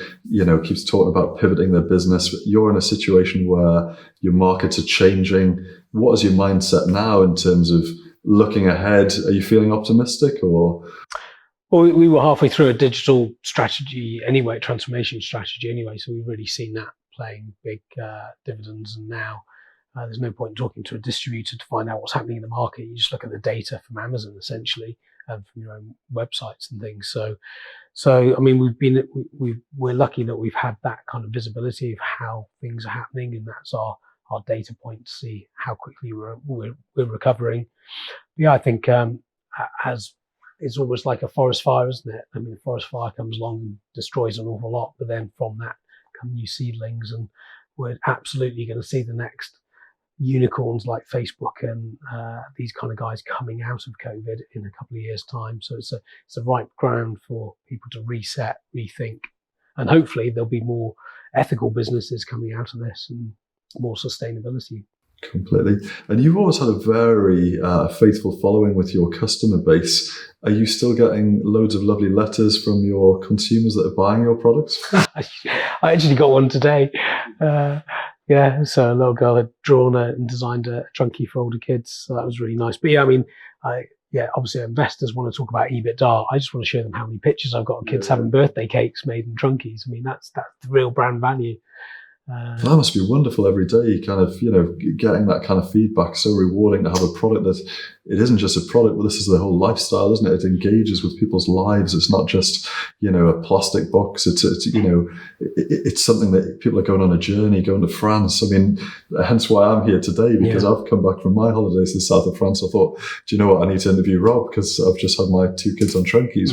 keeps talking about pivoting their business. You're in a situation where your markets are changing. What is your mindset now in terms of looking ahead? Are you feeling optimistic or? Well, we were halfway through a digital strategy anyway, transformation strategy anyway. So we've really seen that playing big dividends. And now there's no point in talking to a distributor to find out what's happening in the market. You just look at the data from Amazon essentially, and from your own websites and things. So I mean, we're lucky that we've had that kind of visibility of how things are happening, and that's our data point to see how quickly we're recovering. But yeah, I think as it's almost like a forest fire, isn't it? I mean, a forest fire comes along and destroys an awful lot, but then from that come new seedlings, and we're absolutely going to see the next unicorns like Facebook and these kind of guys coming out of COVID in a couple of years' time. So it's a ripe ground for people to reset, rethink, and hopefully there'll be more ethical businesses coming out of this and more sustainability. Completely. And you've always had a very faithful following with your customer base. Are you still getting loads of lovely letters from your consumers that are buying your products? I actually got one today. Yeah, so a little girl had drawn and designed a trunki for older kids. So that was really nice. But yeah, I mean, obviously investors want to talk about EBITDA. I just want to show them how many pictures I've got of kids having birthday cakes made in trunkis. I mean, that's the real brand value. That must be wonderful every day, kind of, getting that kind of feedback. So rewarding to have a product that it isn't just a product, but this is the whole lifestyle, isn't it? It engages with people's lives. It's not just, a plastic box. It's something that people are going on a journey, going to France. I mean, hence why I'm here today, because I've come back from my holidays to the south of France. I thought, do you know what? I need to interview Rob because I've just had my 2 kids on trunkis,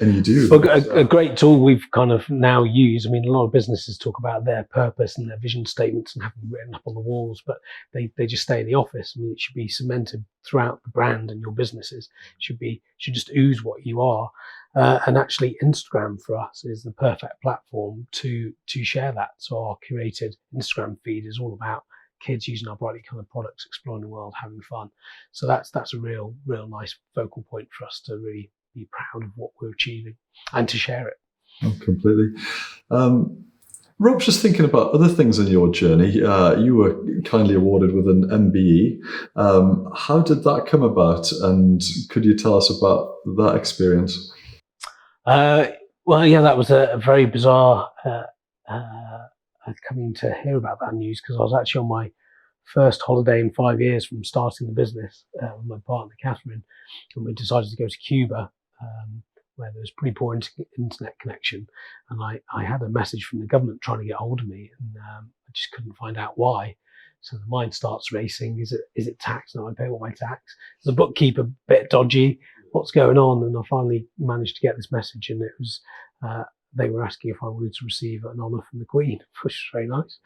and you do. Well, a great tool we've kind of now used. I mean, a lot of businesses talk about their purpose and their vision statements and have them written up on the walls, but they just stay in the office. I mean, it should be cemented throughout the brand and your businesses. It should just ooze what you are. And actually, Instagram for us is the perfect platform to share that. So our curated Instagram feed is all about kids using our brightly coloured products, exploring the world, having fun. So that's a real nice focal point for us to really be proud of what we're achieving and to share it. Oh, completely. Rob, just thinking about other things in your journey, you were kindly awarded with an MBE. How did that come about? And could you tell us about that experience? Well, yeah, that was a very bizarre coming to hear about that news, because I was actually on my first holiday in 5 years from starting the business with my partner, Catherine, and we decided to go to Cuba, where there was pretty poor internet connection. And I had a message from the government trying to get hold of me, and I just couldn't find out why. So the mind starts racing. Is it tax? No, I pay all my tax. Is the bookkeeper a bit dodgy? What's going on? And I finally managed to get this message, and it was they were asking if I wanted to receive an honour from the Queen, which was very nice.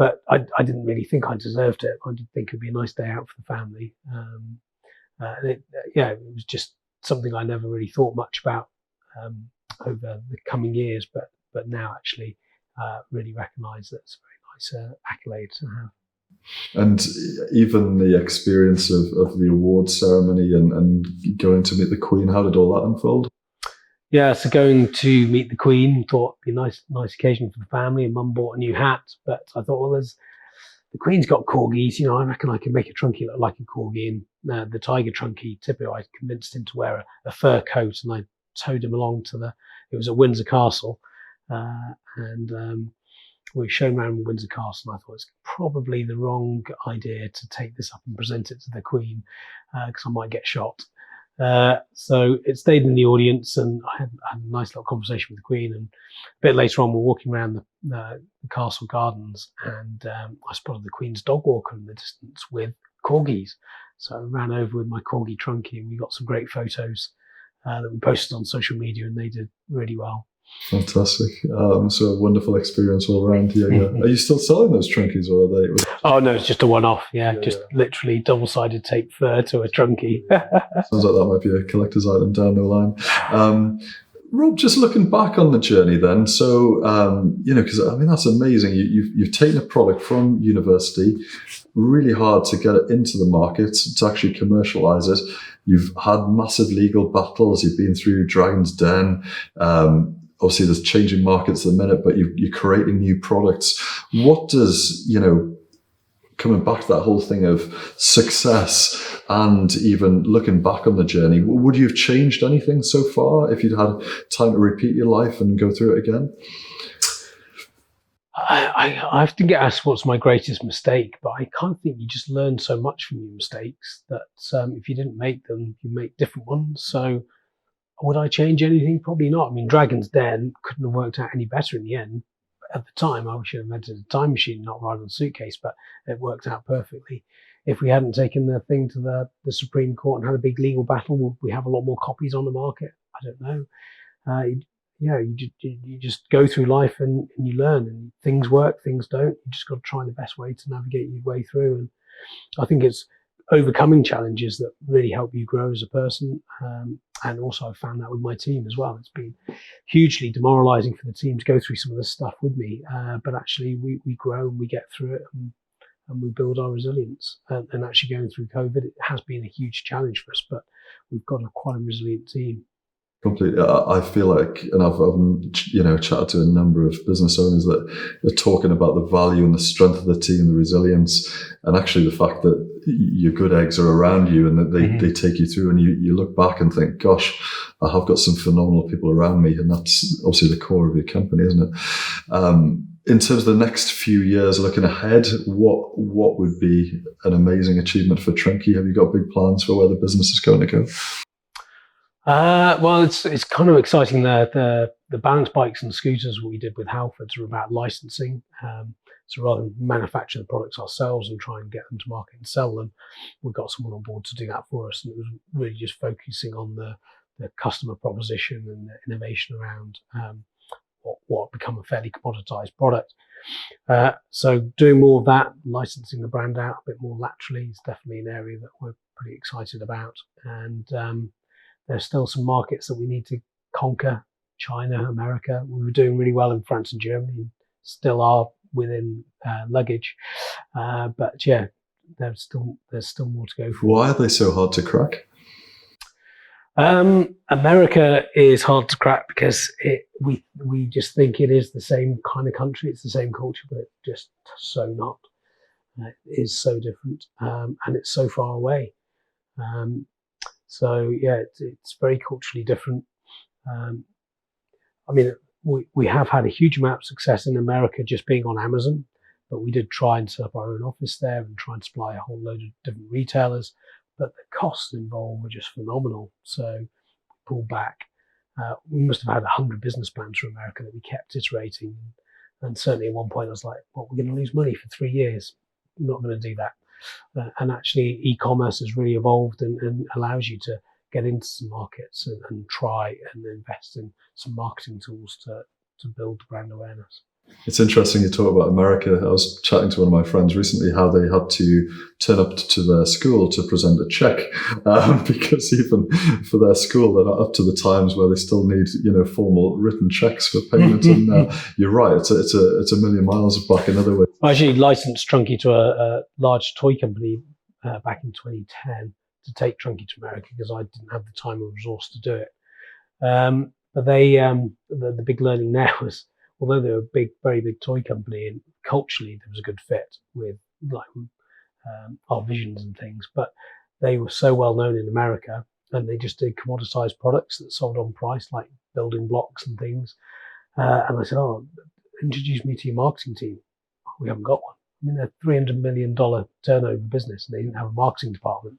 but I didn't really think I deserved it. I did think it'd be a nice day out for the family. It was just something I never really thought much about over the coming years, but now actually really recognise that it's a very nice accolade to have. And even the experience of the awards ceremony and going to meet the Queen, how did all that unfold? Yeah, so going to meet the Queen, thought it'd be a nice occasion for the family, and Mum bought a new hat, but I thought, well, the Queen's got corgis, I reckon I can make a Trunki look like a corgi. And the tiger Trunki, typically I convinced him to wear a fur coat, and I towed him along it was at Windsor Castle, and we were shown around Windsor Castle, and I thought it's probably the wrong idea to take this up and present it to the Queen, because I might get shot. So it stayed in the audience, and I had a nice little conversation with the Queen. And a bit later on, we're walking around the castle gardens, and I spotted the Queen's dog walker in the distance with corgis. So I ran over with my corgi Trunki, and we got some great photos that we posted on social media, and they did really well. Fantastic. So a wonderful experience all around here. Yeah. Are you still selling those Trunkies, or are they? Oh no, it's just a one-off. Literally double-sided tape fur to a Trunki. Sounds like that might be a collector's item down the line. Rob, just looking back on the journey then, so, because that's amazing. You've taken a product from university, really hard to get it into the market, to actually commercialise it. You've had massive legal battles. You've been through Dragon's Den. Obviously, there's changing markets at the minute, but you're creating new products. What does, coming back to that whole thing of success and even looking back on the journey, would you have changed anything so far if you'd had time to repeat your life and go through it again? I often get asked what's my greatest mistake, but I kind of think you just learn so much from your mistakes that if you didn't make them, you make different ones. So would I change anything? Probably not. I mean, Dragon's Den couldn't have worked out any better in the end. At the time, I should have invented a time machine, not ride on a suitcase, but it worked out perfectly. If we hadn't taken the thing to the Supreme Court and had a big legal battle, would we have a lot more copies on the market? I don't know. You just go through life and you learn, and things work, things don't. You just got to try the best way to navigate your way through. And I think it's overcoming challenges that really help you grow as a person. And also I found that with my team as well. It's been hugely demoralizing for the team to go through some of this stuff with me. But actually we grow and we get through it, and we build our resilience. And actually going through COVID, it has been a huge challenge for us, but we've got quite a resilient team. Completely. I feel like, and I've chatted to a number of business owners that are talking about the value and the strength of the team, the resilience, and actually the fact that your good eggs are around you and that they take you through, and you look back and think, gosh, I have got some phenomenal people around me, and that's obviously the core of your company, isn't it? In terms of the next few years, looking ahead, what would be an amazing achievement for Trunki? Have you got big plans for where the business is going to go? Well, it's kind of exciting. The balance bikes and scooters we did with Halfords are about licensing. So rather than manufacture the products ourselves and try and get them to market and sell them, we've got someone on board to do that for us. And it was really just focusing on the customer proposition and the innovation around what become a fairly commoditized product. So doing more of that, licensing the brand out a bit more laterally is definitely an area that we're pretty excited about. And there's still some markets that we need to conquer. China, America. We were doing really well in France and Germany, still are within luggage. But yeah, there's still more to go for. Why are they so hard to crack? America is hard to crack because we just think it is the same kind of country. It's the same culture, but it's just so not. It is so different, and it's so far away. So yeah, it's very culturally different. I mean, we have had a huge amount of success in America just being on Amazon, but we did try and set up our own office there and try and supply a whole load of different retailers. But the costs involved were just phenomenal. So we pulled back. We must have had 100 business plans for America that we kept iterating. And certainly at one point I was like, well, we're going to lose money for 3 years. We're not going to do that. And actually e-commerce has really evolved and allows you to get into some markets and try and invest in some marketing tools to build brand awareness. It's interesting you talk about America. I was chatting to one of my friends recently how they had to turn up to their school to present a check because even for their school, they're not up to the times where they still need, formal written checks for payment. And you're right, it's a million miles back in other ways. I actually licensed Trunki to a large toy company back in 2010 to take Trunki to America because I didn't have the time or resource to do it. But they, the big learning there was, although they're a big, very big toy company, and culturally there was a good fit with our visions and things, but they were so well known in America, and they just did commoditized products that sold on price, like building blocks and things. And I said, "Oh, introduce me to your marketing team." We haven't got one. I mean, they're $300 million turnover business, and they didn't have a marketing department.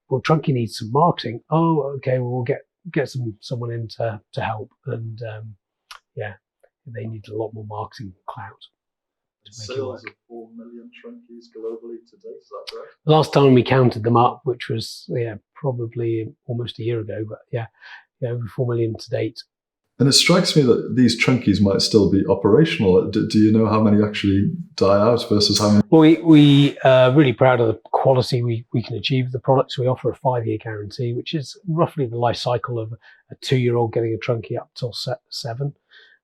Well, Trunki needs some marketing. Oh, okay. Well, we'll get someone in to help, and they need a lot more marketing clout to make it work. Sales of 4 million Trunkis globally today, is that correct? Last time we counted them up, which was probably almost a year ago, but over 4 million to date. And it strikes me that these Trunkis might still be operational. Do you know how many actually die out versus how many? Well, we are really proud of the quality we can achieve with the products. We offer a 5-year guarantee, which is roughly the life cycle of a 2-year-old getting a Trunki up till 7.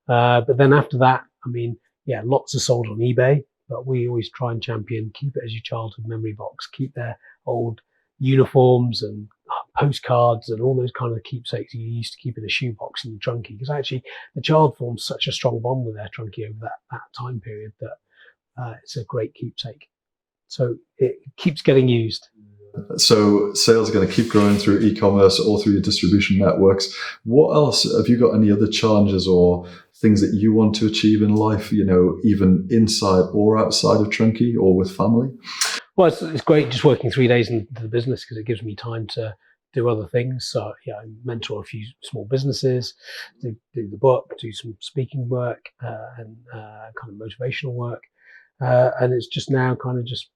But then after that, I mean, lots are sold on eBay, but we always try and champion keep it as your childhood memory box, keep their old uniforms and postcards and all those kind of keepsakes you used to keep in a shoebox in the Trunki, because actually the child forms such a strong bond with their Trunki over that time period that it's a great keepsake. So it keeps getting used. So sales are going to keep growing through e-commerce or through your distribution networks. What else? Have you got any other challenges or things that you want to achieve in life, even inside or outside of Trunki or with family? Well, it's great just working 3 days into the business because it gives me time to do other things. So I mentor a few small businesses, do the book, do some speaking work and kind of motivational work. And it's just now kind of just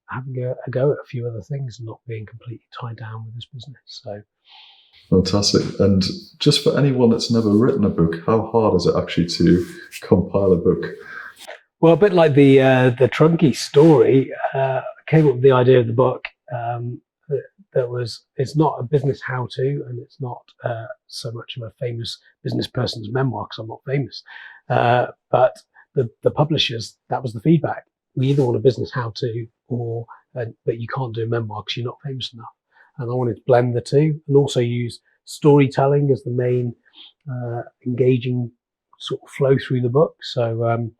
having a go at a few other things and not being completely tied down with this business. So fantastic. And just for anyone that's never written a book, how hard is it actually to compile a book? Well, a bit like the Trunki story, came up with the idea of the book. It's not a business how-to, and it's not so much of a famous business person's memoir because I'm not famous. But the publishers, that was the feedback. We either want a business how-to but you can't do a memoir because you're not famous enough. And I wanted to blend the two and also use storytelling as the main engaging sort of flow through the book. So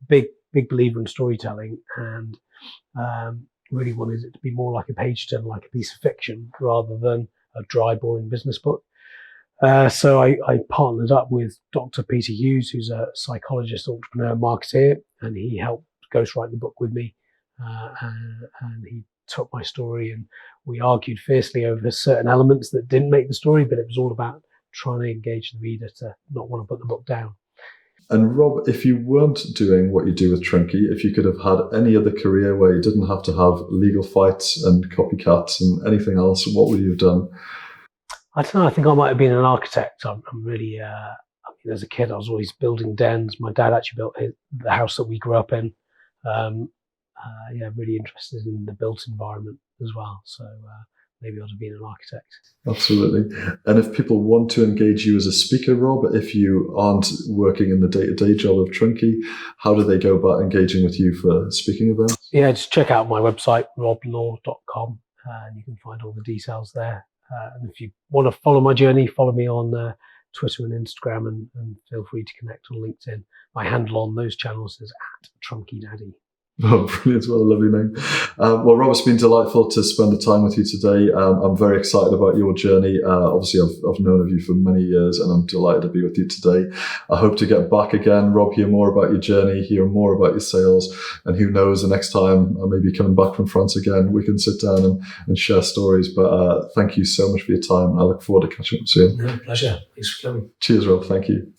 big believer in storytelling, and really wanted it to be more like a page turner, like a piece of fiction rather than a dry, boring business book. So I partnered up with Dr. Peter Hughes, who's a psychologist, entrepreneur, marketeer, and he helped ghostwrite the book with me. And he took my story, and we argued fiercely over certain elements that didn't make the story, but it was all about trying to engage the reader to not want to put the book down. And Rob, if you weren't doing what you do with Trunki, if you could have had any other career where you didn't have to have legal fights and copycats and anything else, what would you have done? I don't know. I think I might have been an architect. I'm really, as a kid, I was always building dens. My dad actually built the house that we grew up in. Really interested in the built environment as well. So maybe I'd have been an architect. Absolutely. And if people want to engage you as a speaker, Rob, if you aren't working in the day-to-day job of Trunki, how do they go about engaging with you for speaking events? Yeah, just check out my website, roblaw.com, and you can find all the details there. And if you want to follow my journey, follow me on Twitter and Instagram, and feel free to connect on LinkedIn. My handle on those channels is @TrunkiDaddy. Oh, brilliant. What a lovely name. Well, Rob, it's been delightful to spend the time with you today. I'm very excited about your journey. Obviously, I've known of you for many years, and I'm delighted to be with you today. I hope to get back again, Rob, hear more about your journey, hear more about your sales, and who knows, the next time I may be coming back from France again, we can sit down and share stories. But thank you so much for your time. I look forward to catching up soon. No, pleasure. Thanks for coming. Cheers, Rob. Thank you.